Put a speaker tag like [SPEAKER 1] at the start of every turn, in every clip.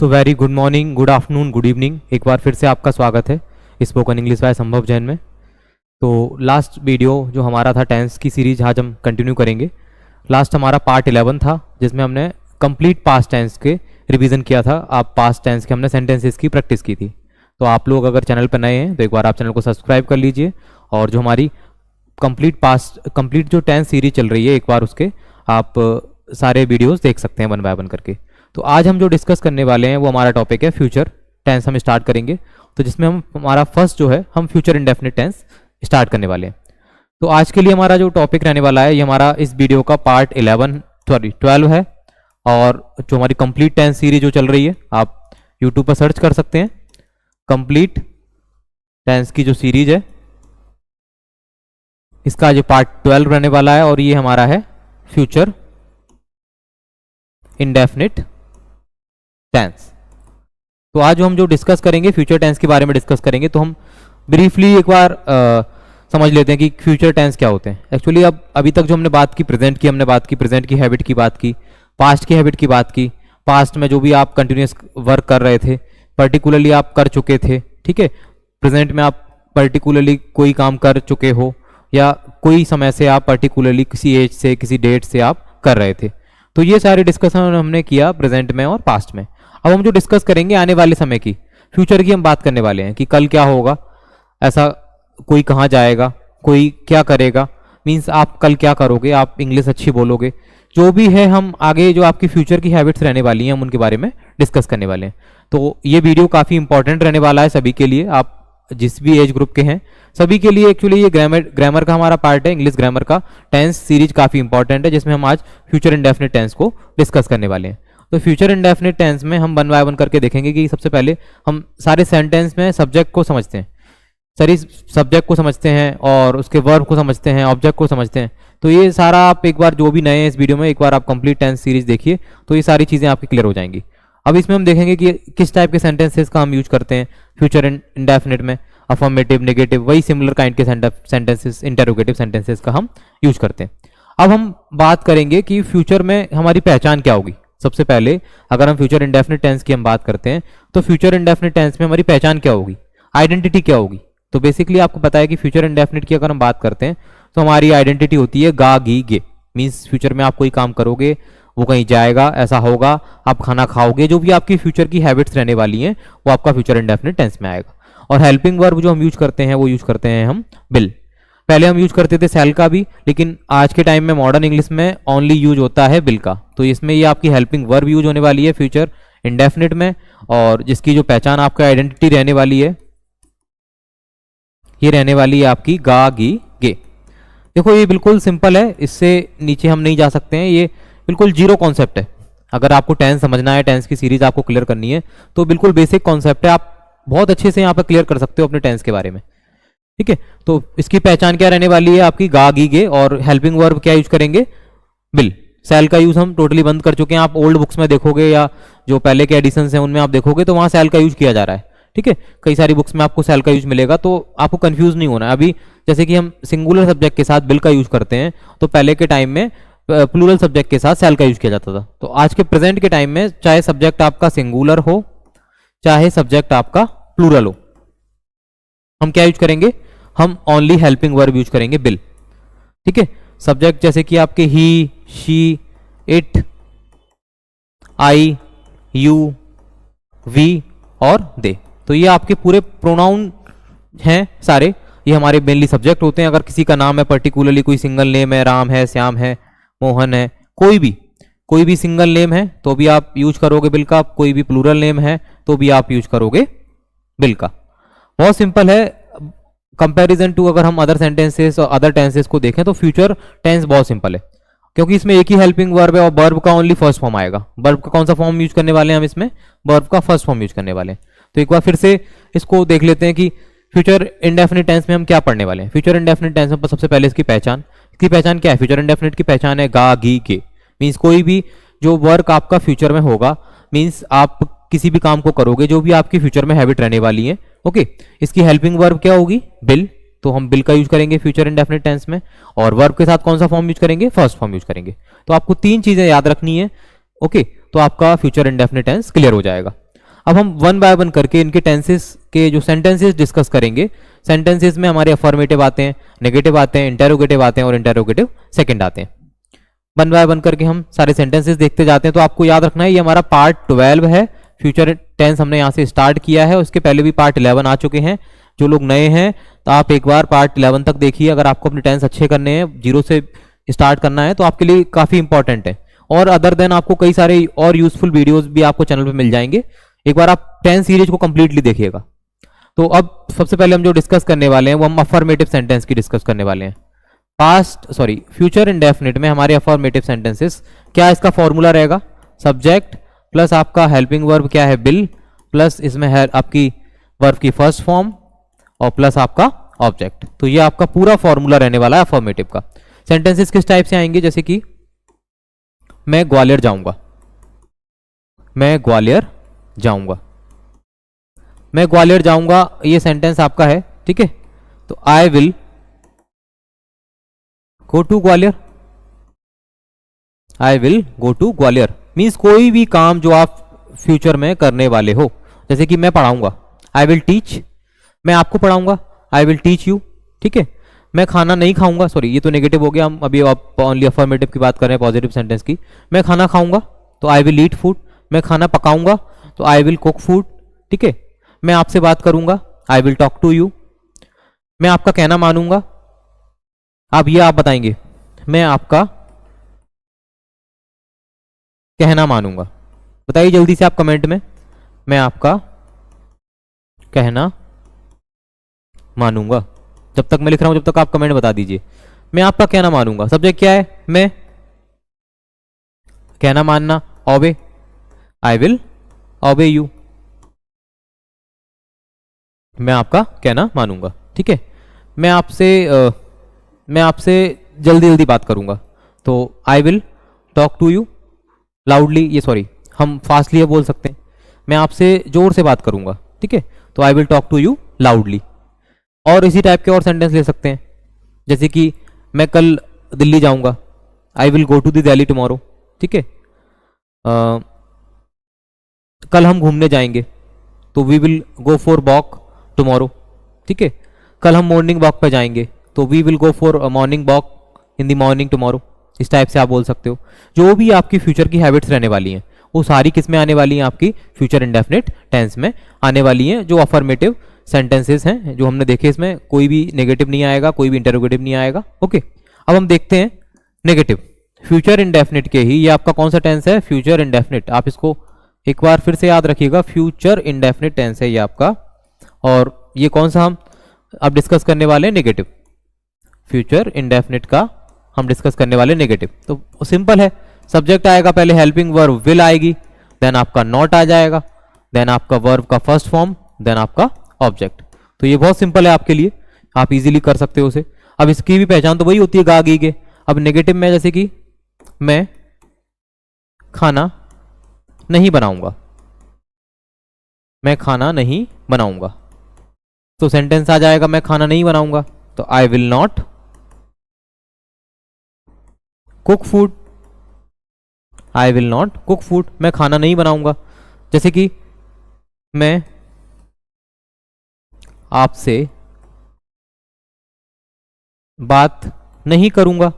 [SPEAKER 1] So very good morning, good afternoon, good evening. एक बार फिर से आपका स्वागत है स्पोकन इंग्लिश बाय संभव जैन में। तो लास्ट वीडियो जो हमारा था टेंस की सीरीज आज हम कंटिन्यू करेंगे। लास्ट हमारा पार्ट 11 था जिसमें हमने कंप्लीट पास्ट टेंस के रिवीजन किया था। आप पास्ट टेंस के हमने सेंटेंसेस की प्रैक्टिस की थी। तो आप लोग अगर चैनल पर नए हैं तो एक बार आप चैनल को सब्सक्राइब कर लीजिए और जो हमारी कंप्लीट जो टेंस सीरीज चल रही है एक बार उसके आप सारे वीडियोस देख सकते हैं वन बाय वन करके। तो आज हम जो डिस्कस करने वाले हैं वो हमारा टॉपिक है फ्यूचर टेंस। हम स्टार्ट करेंगे तो जिसमें हम हमारा फर्स्ट जो है हम फ्यूचर इंडेफिनिट टेंस स्टार्ट करने वाले हैं। तो आज के लिए हमारा जो टॉपिक रहने वाला है ये हमारा इस वीडियो का पार्ट 12 है। और जो हमारी कंप्लीट टेंस सीरीज जो चल रही है आप यूट्यूब पर सर्च कर सकते हैं। कंप्लीट टेंस की जो सीरीज है इसका जो पार्ट 12 रहने वाला है और ये हमारा है फ्यूचर इंडेफिनिट टेंस। तो आज हम जो डिस्कस करेंगे फ्यूचर टेंस के बारे में डिस्कस करेंगे। तो हम ब्रीफली एक बार समझ लेते हैं कि फ्यूचर टेंस क्या होते हैं। एक्चुअली अब अभी तक जो हमने बात की प्रेजेंट की, हमने बात की प्रेजेंट की हैबिट की बात की, पास्ट की हैबिट की बात की। पास्ट में जो भी आप कंटिन्यूस वर्क कर रहे थे, पर्टिकुलरली आप कर चुके थे, ठीक है। प्रेजेंट में आप पर्टिकुलरली कोई काम कर चुके हो या कोई समय से आप पर्टिकुलरली किसी एज से किसी डेट से आप कर रहे थे। तो ये सारे डिस्कशन हमने किया प्रेजेंट में और पास्ट में। अब हम जो डिस्कस करेंगे आने वाले समय की, फ्यूचर की हम बात करने वाले हैं कि कल क्या होगा, ऐसा कोई कहाँ जाएगा, कोई क्या करेगा, मीन्स आप कल क्या करोगे, आप इंग्लिश अच्छी बोलोगे, जो भी है हम आगे जो आपकी फ्यूचर की हैबिट्स रहने वाली हैं हम उनके बारे में डिस्कस करने वाले हैं। तो ये वीडियो काफ़ी इंपॉर्टेंट रहने वाला है सभी के लिए, आप जिस भी एज ग्रुप के हैं सभी के लिए। एक्चुअली ये ग्रामर का हमारा पार्ट है, इंग्लिश ग्रामर का टेंस सीरीज काफ़ी इंपॉर्टेंट है जिसमें हम आज फ्यूचर इंडेफिनिट टेंस को डिस्कस करने वाले हैं। तो फ्यूचर इंडेफिनिट टेंस में हम वन बाय वन करके देखेंगे कि सबसे पहले हम सारे सेंटेंस में सब्जेक्ट को समझते हैं, सारी सब्जेक्ट को समझते हैं और उसके वर्ब को समझते हैं, ऑब्जेक्ट को समझते हैं। तो ये सारा आप एक बार जो भी नए हैं इस वीडियो में एक बार आप कंप्लीट टेंस सीरीज देखिए तो ये सारी चीज़ें आपकी क्लियर हो जाएंगी। अब इसमें हम देखेंगे कि किस टाइप के सेंटेंसेस का हम यूज करते हैं फ्यूचर इंडेफिनिट में। अफर्मेटिव, नेगेटिव, वही सिमिलर काइंड के सेंटेंसेस, इंटरोगेटिव सेंटेंसेस का हम यूज करते हैं। अब हम बात करेंगे कि फ्यूचर में हमारी पहचान क्या होगी। सबसे पहले अगर हम फ्यूचर इंडेफिनिट टेंस की हम बात करते हैं तो फ्यूचर इंडेफिनिट टेंस में हमारी पहचान क्या होगी, आइडेंटिटी क्या होगी। तो बेसिकली आपको पता है कि फ्यूचर इंडेफिनिट की अगर हम बात करते हैं तो हमारी आइडेंटिटी होती है गा गी गे। मीन्स फ्यूचर में आप कोई काम करोगे, वो कहीं जाएगा, ऐसा होगा, आप खाना खाओगे, जो भी आपकी फ्यूचर की हैबिट्स रहने वाली हैं वो आपका फ्यूचर इंडेफिनिट टेंस में आएगा। और हेल्पिंग वर्ब जो हम यूज करते हैं वो यूज करते हैं हम बिल। पहले हम यूज करते थे सेल का भी, लेकिन आज के टाइम में मॉडर्न इंग्लिश में ओनली यूज होता है बिल का। तो इसमें ये आपकी हेल्पिंग वर्ब यूज होने वाली है फ्यूचर इंडेफिनिट में, और जिसकी जो पहचान आपका आइडेंटिटी रहने वाली है ये रहने वाली है आपकी गा गी गे। देखो ये बिल्कुल सिंपल है, इससे नीचे हम नहीं जा सकते हैं, ये बिल्कुल जीरो कॉन्सेप्ट है। अगर आपको टेंस समझना है, टेंस की सीरीज आपको क्लियर करनी है तो बिल्कुल बेसिक कॉन्सेप्ट है, आप बहुत अच्छे से यहाँ पर क्लियर कर सकते हो अपने टेंस के बारे में, ठीक है। तो इसकी पहचान क्या रहने वाली है आपकी गा गी गे, और हेल्पिंग वर्ब क्या यूज करेंगे, बिल। सेल का यूज हम टोटली बंद कर चुके हैं। आप ओल्ड बुक्स में देखोगे या जो पहले के एडिशंस हैं उनमें आप देखोगे तो वहाँ सेल का यूज किया जा रहा है, ठीक है। कई सारी बुक्स में आपको सेल का यूज मिलेगा, तो आपको कंफ्यूज नहीं होना है। अभी जैसे कि हम सिंगुलर सब्जेक्ट के साथ बिल का यूज करते हैं तो पहले के टाइम में प्लूरल सब्जेक्ट के साथ सेल का यूज किया जाता था। तो आज के प्रेजेंट के टाइम में चाहे सब्जेक्ट आपका सिंगुलर हो चाहे सब्जेक्ट आपका प्लूरल हो, हम क्या यूज करेंगे, हम ओनली हेल्पिंग वर्ब यूज करेंगे बिल, ठीक है। सब्जेक्ट जैसे कि आपके he, she, it, I, you, we और दे। तो ये आपके पूरे प्रोनाउन हैं सारे, ये हमारे मेनली सब्जेक्ट होते हैं। अगर किसी का नाम है पर्टिकुलरली, कोई सिंगल नेम है, राम है, श्याम है, मोहन है, कोई भी सिंगल नेम है तो भी आप यूज करोगे बिल का। कोई भी प्लूरल नेम है तो भी आप यूज करोगे बिल का। बहुत सिंपल है कंपैरिजन टू अगर हम अदर सेंटेंसेस और अदर टेंसेस को देखें तो फ्यूचर टेंस बहुत सिंपल है क्योंकि इसमें एक ही हेल्पिंग वर्ब है और वर्ब का ओनली फर्स्ट फॉर्म आएगा। वर्ब का कौन सा फॉर्म यूज करने वाले हैं हम इसमें, वर्ब का फर्स्ट फॉर्म यूज करने वाले हैं। तो एक बार फिर से इसको देख लेते हैं कि फ्यूचर इंडेफिनिट टेंस में हम क्या पढ़ने वाले हैं। फ्यूचर इंडेफिनिट टेंस में सबसे पहले इसकी पहचान क्या है, फ्यूचर इंडेफिनिट की पहचान है गा गी के। मीन्स कोई भी जो वर्क आपका फ्यूचर में होगा, मीन्स आप किसी भी काम को करोगे जो भी आपकी फ्यूचर में हैबिट रहने वाली है, ओके। इसकी हेल्पिंग वर्ब क्या होगी, बिल। तो हम बिल का यूज करेंगे फ्यूचर इंडेफिनिट टेंस में, और वर्ब के साथ कौन सा फॉर्म यूज करेंगे, फर्स्ट फॉर्म यूज करेंगे। तो आपको तीन चीजें याद रखनी है, ओके। तो आपका फ्यूचर इंडेफिनिट टेंस क्लियर हो जाएगा। अब हम वन बाय वन करके इनके टेंसेस के जो सेंटेंसेस डिस्कस करेंगे। सेंटेंसेस में हमारे अफर्मेटिव आते हैं, नेगेटिव आते हैं, इंटेरोगेटिव आते हैं और इंटेरोगेटिव सेकंड आते हैं। वन बाय वन करके हम सारे सेंटेंसेस देखते जाते हैं। तो आपको याद रखना है ये हमारा पार्ट 12 है। फ्यूचर टेंस हमने यहाँ से स्टार्ट किया है, उसके पहले भी पार्ट 11 आ चुके हैं। जो लोग नए हैं तो आप एक बार पार्ट 11 तक देखिए। अगर आपको अपने टेंस अच्छे करने हैं, जीरो से स्टार्ट करना है, तो आपके लिए काफ़ी इंपॉर्टेंट है। और अदर देन आपको कई सारे और यूजफुल वीडियोस भी आपको चैनल पे मिल जाएंगे। एक बार आप टेंस सीरीज को कंप्लीटली देखिएगा। तो अब सबसे पहले हम जो डिस्कस करने वाले हैं वो हम अफर्मेटिव सेंटेंस की डिस्कस करने वाले हैं। फ्यूचर इंडेफिनिट में हमारे अफर्मेटिव सेंटेंसेस क्या इसका फॉर्मूला रहेगा, सब्जेक्ट प्लस आपका हेल्पिंग वर्ब क्या है बिल, प्लस इसमें है आपकी वर्ब की फर्स्ट फॉर्म और प्लस आपका ऑब्जेक्ट। तो ये आपका पूरा फॉर्मूला रहने वाला है अफर्मेटिव का। सेंटेंसेस किस टाइप से आएंगे, जैसे कि मैं ग्वालियर जाऊंगा, मैं ग्वालियर जाऊंगा, मैं ग्वालियर जाऊंगा, ये सेंटेंस आपका है, ठीक है। तो I will go to Gwalior, I will go to Gwalior means कोई भी काम जो आप फ्यूचर में करने वाले हो। जैसे कि मैं पढ़ाऊंगा, आई विल टीच, मैं आपको पढ़ाऊंगा, आई विल टीच यू, ठीक है। मैं खाना नहीं खाऊंगा, सॉरी ये तो नेगेटिव हो गया, हम अभी ओनली अफर्मेटिव की बात कर रहे हैं, पॉजिटिव सेंटेंस की। मैं खाना खाऊंगा तो आई विल ईट फूड, मैं खाना पकाऊंगा तो आई विल कुक फूड, ठीक है। मैं आपसे बात करूंगा, I will talk to you, मैं आपका कहना मानूंगा, अब ये आप बताएंगे, मैं आपका कहना मानूंगा। बताइए जल्दी से आप कमेंट में, मैं आपका कहना मानूंगा। जब तक मैं लिख रहा हूं जब तक आप कमेंट बता दीजिए। मैं आपका कहना मानूंगा, सब्जेक्ट क्या है, मैं, कहना मानना ओबे, आई विल ओबे यू, मैं आपका कहना मानूंगा, ठीक है। मैं आपसे जल्दी जल्दी बात करूंगा तो I will talk to you loudly, ये सॉरी हम फास्टली बोल सकते हैं, मैं आपसे जोर से बात करूंगा, ठीक है। तो I will talk to you loudly. और इसी टाइप के और सेंटेंस ले सकते हैं, जैसे कि मैं कल दिल्ली जाऊंगा, I will go to the Delhi tomorrow, ठीक है। कल हम घूमने जाएंगे तो we will go for walk tomorrow, ठीक है। कल हम मॉर्निंग वॉक पे जाएंगे तो we will go for morning walk in the morning tomorrow. इस टाइप से आप बोल सकते हो। जो भी आपकी फ्यूचर की हैबिट्स रहने वाली हैं वो सारी किस में आने वाली हैं, आपकी फ्यूचर इंडेफिनिट टेंस में आने वाली हैं। जो अफर्मेटिव सेंटेंसेस हैं जो हमने देखे, इसमें कोई भी नेगेटिव नहीं आएगा, कोई भी इंटरोगेटिव नहीं आएगा, ओके। अब हम देखते हैं नेगेटिव फ्यूचर इंडेफिनिट के ही, ये आपका कौन सा टेंस है, फ्यूचर इंडेफिनिट। आप इसको एक बार फिर से याद रखिएगा, फ्यूचर इंडेफिनिट टेंस है ये आपका। और ये कौन सा हम अब डिस्कस करने वाले हैं, नेगेटिव। फ्यूचर इंडेफिनिट का हम डिस्कस करने वाले नेगेटिव। तो सिंपल है, सब्जेक्ट आएगा, पहले हेल्पिंग वर्ब विल आएगी, देन आपका नॉट आ जाएगा, देन आपका वर्ब का फर्स्ट फॉर्म, देन आपका ऑब्जेक्ट। तो ये बहुत सिंपल है आपके लिए, आप इजीली कर सकते हो उसे। अब इसकी भी पहचान तो वही होती है, गा गी गे। अब नेगेटिव में जैसे कि मैं खाना नहीं बनाऊंगा, मैं खाना नहीं बनाऊंगा, तो सेंटेंस आ जाएगा मैं खाना नहीं बनाऊंगा, तो I will not cook food, I will not cook food, मैं खाना नहीं बनाऊंगा। जैसे कि मैं आपसे बात नहीं करूंगा,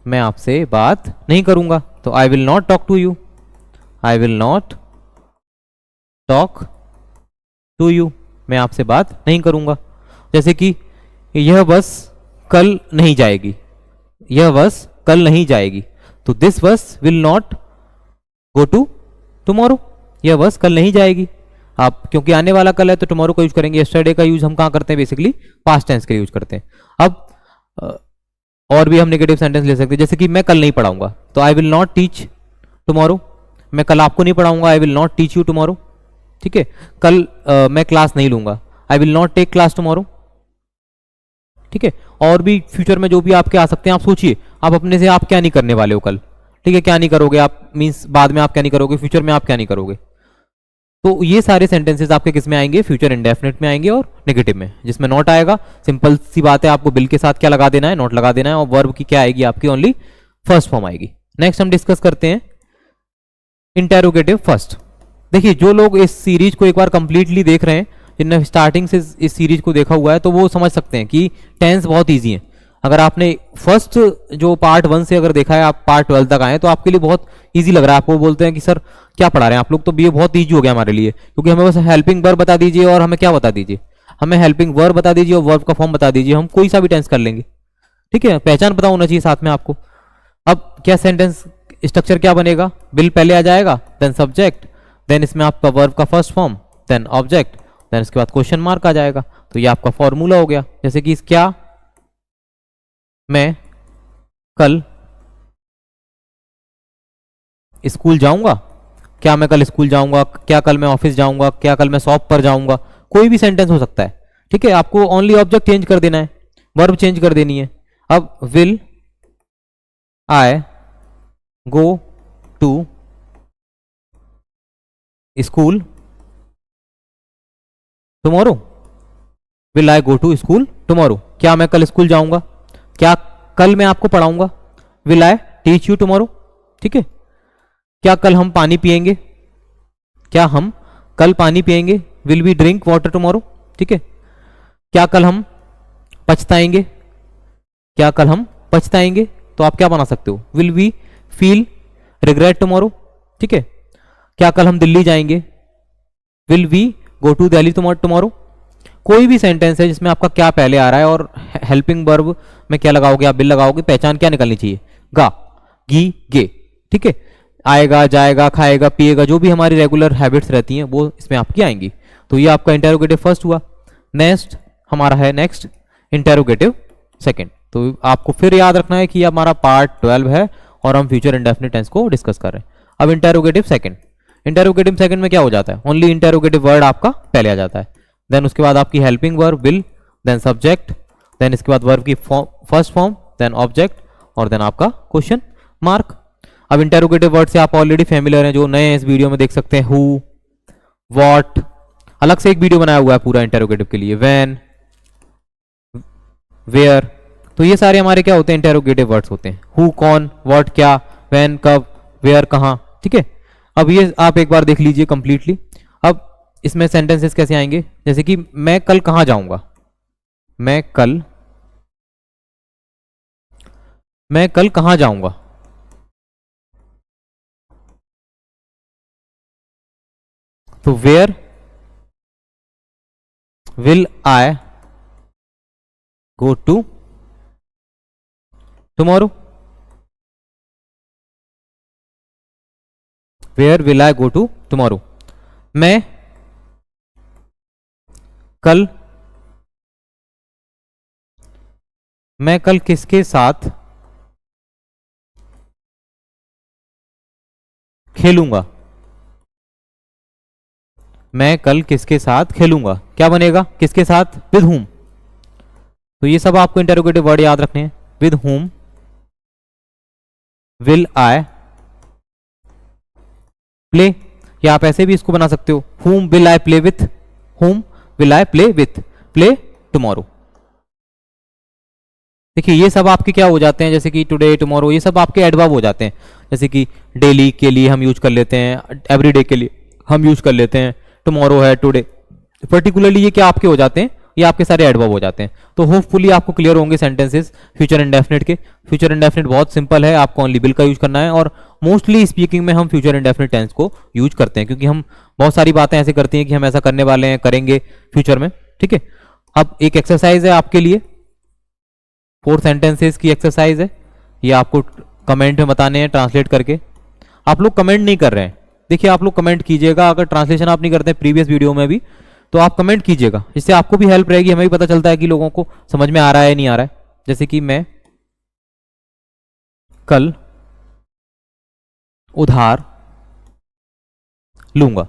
[SPEAKER 1] मैं आपसे बात नहीं करूंगा, तो I will not talk to you, I will not talk to you, मैं आपसे बात नहीं करूंगा। जैसे कि यह बस कल नहीं जाएगी, यह बस कल नहीं जाएगी, तो this bus will not go to tomorrow, यह बस कल नहीं जाएगी। आप क्योंकि आने वाला कल है तो टुमारो का यूज करेंगे। यस्टरडे का यूज हम कहाँ करते हैं, बेसिकली पास्ट टेंस के यूज करते हैं। अब और भी हम नेगेटिव सेंटेंस ले सकते हैं, जैसे कि मैं कल नहीं पढ़ाऊंगा, तो I will not teach tomorrow, मैं कल आपको नहीं पढ़ाऊंगा, I will not teach you tomorrow, ठीक है। कल मैं क्लास नहीं लूंगा, I will not take class tomorrow, ठीक है। और भी फ्यूचर में जो भी आपके आ सकते हैं, आप सोचिए आप अपने से आप क्या नहीं करने वाले हो कल, ठीक है। क्या नहीं करोगे आप, मीन्स बाद में आप क्या नहीं करोगे, फ्यूचर में आप क्या नहीं करोगे। तो ये सारे सेंटेंसेस आपके किस में आएंगे, फ्यूचर इंडेफिनिट में आएंगे और नेगेटिव में। जिसमें नॉट आएगा, सिंपल सी बात है, आपको बिल के साथ क्या लगा देना है, नॉट लगा देना है। और वर्ब की क्या आएगी आपकी, ओनली फर्स्ट फॉर्म आएगी। नेक्स्ट हम डिस्कस करते हैं इंटेरोगेटिव फर्स्ट। देखिए जो लोग इस सीरीज को एक बार कंप्लीटली देख रहे हैं, जिनने स्टार्टिंग से इस सीरीज को देखा हुआ है, तो वो समझ सकते हैं कि टेंस बहुत इजी है। अगर आपने फर्स्ट जो पार्ट 1 से अगर देखा है, आप पार्ट 12 तक आए, तो आपके लिए बहुत इजी लग रहा है। आपको बोलते हैं कि सर क्या पढ़ा रहे हैं आप लोग, तो ये बहुत इजी हो गया हमारे लिए, क्योंकि हमें बस हेल्पिंग वर्ब बता दीजिए और हमें क्या बता दीजिए, हमें हेल्पिंग वर्ब बता दीजिए और वर्ब का फॉर्म बता दीजिए, हम कोई सा भी टेंस कर लेंगे। ठीक है, पहचान पता होना चाहिए साथ में आपको। अब क्या सेंटेंस स्ट्रक्चर क्या बनेगा, विल पहले आ जाएगा, देन सब्जेक्ट, देन इसमें आपका वर्ब का first form, then object, then इसके बाद क्वेश्चन मार्क आ जाएगा। तो ये आपका फॉर्मूला हो गया। जैसे कि क्या मैं कल स्कूल जाऊंगा, क्या मैं कल स्कूल जाऊंगा, क्या कल मैं ऑफिस जाऊंगा, क्या कल मैं शॉप पर जाऊंगा, कोई भी सेंटेंस हो सकता है। ठीक है, आपको ओनली ऑब्जेक्ट चेंज कर देना है, वर्ब चेंज कर देनी है। अब will I go to school tomorrow, will I go to school tomorrow, क्या मैं कल स्कूल जाऊंगा, क्या कल मैं आपको पढ़ाऊंगा, will I teach you tomorrow. ठीक है, क्या कल हम पानी पिएंगे, क्या हम कल पानी पिएंगे, will we drink water tomorrow. ठीक है, क्या कल हम पछताएंगे, क्या कल हम पछताएंगे, तो आप क्या बना सकते हो, will we feel regret tomorrow. ठीक है, क्या कल हम दिल्ली जाएंगे, will we go to Delhi tomorrow. कोई भी सेंटेंस है जिसमें आपका क्या पहले आ रहा है और हेल्पिंग वर्ब में क्या लगाओगे, आप विल लगाओगे, पहचान क्या निकलनी चाहिए, गा, गी, गे। ठीक है, आएगा, जाएगा, खाएगा, पिएगा, जो भी हमारी रेगुलर हैबिट्स रहती हैं वो इसमें आपकी आएंगी। तो ये आपका इंटेरोगेटिव फर्स्ट हुआ। नेक्स्ट हमारा है नेक्स्ट इंटेरोगेटिव सेकंड। तो आपको फिर याद रखना है कि हमारा पार्ट 12 है और हम फ्यूचर इंडेफिनिट टेंस को डिस्कस कर रहे हैं। अब इंटेरोगेटिव सेकंड, इंटेरोगेटिव सेकंड में क्या हो जाता है, ओनली इंटेरोगेटिव वर्ड आपका पहले आ जाता है, देन उसके बाद आपकी helping verb will, then subject, then इसके बाद वर्ब की फर्स्ट फॉर्म, देन ऑब्जेक्ट और देन आपका क्वेश्चन मार्क। अब इंटेरोगेटिव वर्ड से आप ऑलरेडी फैमिलियर हैं, जो नए हैं इस वीडियो में देख सकते हैं, हु, व्हाट, अलग से एक वीडियो बनाया हुआ है पूरा इंटेरोगेटिव के लिए, व्हेन, वेयर। तो ये सारे हमारे क्या होते हैं, इंटेरोगेटिव वर्ड्स होते हैं, हु कौन, व्हाट क्या, व्हेन कब, वेयर कहाँ। ठीक है, अब ये आप एक बार देख लीजिए कंप्लीटली। अब इसमें सेंटेंसेस कैसे आएंगे, जैसे कि मैं कल कहाँ जाऊंगा, मैं कल कहाँ जाऊंगा, तो where will I go to tomorrow, where will I go to tomorrow. मैं कल किसके साथ खेलूंगा, मैं कल किसके साथ खेलूंगा, क्या बनेगा, किसके साथ, विद हुम। तो ये सब आपको इंटेरोगेटिव वर्ड याद रखने हैं, with whom will I play, या आप ऐसे भी इसको बना सकते हो, हुम विल आई प्ले विथ, हुम will I play with, play tomorrow. देखिए ये सब आपके क्या हो जाते हैं, जैसे कि टुडे, टुमारो, ये सब आपके एडवर्ब हो जाते हैं। जैसे कि डेली के लिए हम यूज कर लेते हैं, एवरीडे के लिए हम यूज कर लेते हैं, टुमारो है, टुडे, पर्टिकुलरली ये क्या आपके हो जाते हैं, ये आपके सारे एडवर्ब हो जाते हैं। तो होपफुली आपको क्लियर होंगे सेंटेंसेस फ्यूचर इंडेफिनिट के। फ्यूचर इंडेफिनिट बहुत सिंपल है, आपको ओनली विल का यूज करना है, और मोस्टली स्पीकिंग में हम फ्यूचर इंडेफिनिट टेंस को यूज करते हैं, क्योंकि हम बहुत सारी बातें ऐसे करती हैं कि हम ऐसा करने वाले हैं, करेंगे फ्यूचर में। ठीक है, अब एक एक्सरसाइज है आपके लिए, 4 सेंटेंसेस की एक्सरसाइज है, ये आपको कमेंट में बताने हैं ट्रांसलेट करके। आप लोग कमेंट नहीं कर रहे हैं, देखिए आप लोग कमेंट कीजिएगा, अगर ट्रांसलेशन आप नहीं करते प्रीवियस वीडियो में भी, तो आप कमेंट कीजिएगा, इससे आपको भी हेल्प रहेगी, हमें भी पता चलता है कि लोगों को समझ में आ रहा है नहीं आ रहा है। जैसे कि मैं कल उधार लूंगा,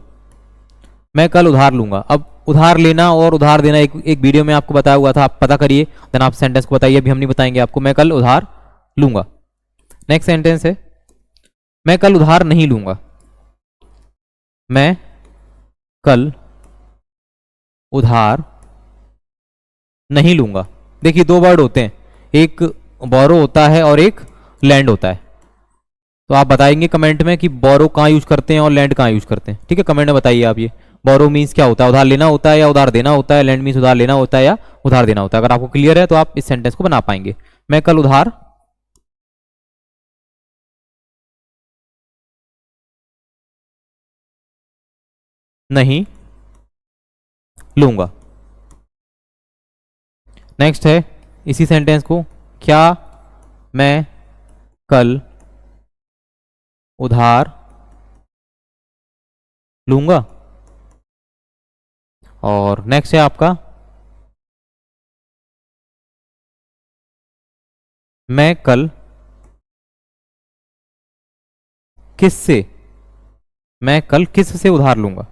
[SPEAKER 1] मैं कल उधार लूंगा। अब उधार लेना और उधार देना एक वीडियो में आपको बताया हुआ था, आप पता करिए, देन आप सेंटेंस को बताइए, अभी हम नहीं बताएंगे आपको। मैं कल उधार लूंगा। नेक्स्ट सेंटेंस है, मैं कल उधार नहीं लूंगा, मैं कल उधार नहीं लूंगा। देखिए 2 वर्ड होते हैं, एक बोरो होता है और एक लैंड होता है। तो आप बताएंगे कमेंट में कि बोरो कहाँ यूज करते हैं और लैंड कहाँ यूज करते हैं। ठीक है, कमेंट में बताइए आप। ये बोरो मीन्स क्या होता है, उधार लेना होता है या उधार देना होता है, लैंड मीन्स उधार लेना होता है या उधार देना होता है। अगर आपको क्लियर है तो आप इस सेंटेंस को बना पाएंगे। मैं कल उधार नहीं लूंगा। नेक्स्ट है इसी सेंटेंस को, क्या मैं कल उधार लूंगा। और नेक्स्ट है आपका, मैं कल किससे, मैं कल किस से उधार लूंगा।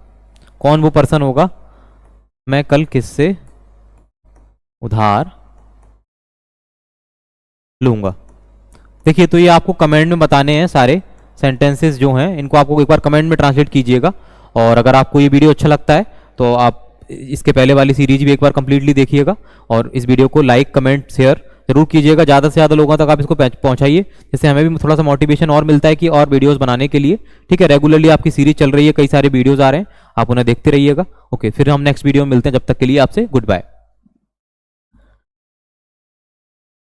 [SPEAKER 1] कौन वो पर्सन होगा, मैं कल किससे उधार लूंगा। देखिए, तो ये आपको कमेंट में बताने हैं सारे सेंटेंसेस जो हैं, इनको आपको एक बार कमेंट में ट्रांसलेट कीजिएगा। और अगर आपको ये वीडियो अच्छा लगता है तो आप इसके पहले वाली सीरीज भी एक बार कंप्लीटली देखिएगा। और इस वीडियो को लाइक कमेंट शेयर जरूर कीजिएगा, ज़्यादा से ज़्यादा लोगों तक आप इसको पहुंचाइए, जिससे हमें भी थोड़ा सा मोटिवेशन और मिलता है कि और वीडियोस बनाने के लिए। ठीक है, रेगुलरली आपकी सीरीज चल रही है, कई सारे वीडियोस आ रहे हैं, आप उन्हें देखते रहिएगा। ओके, फिर हम नेक्स्ट वीडियो में मिलते हैं, जब तक के लिए आपसे गुड बाय।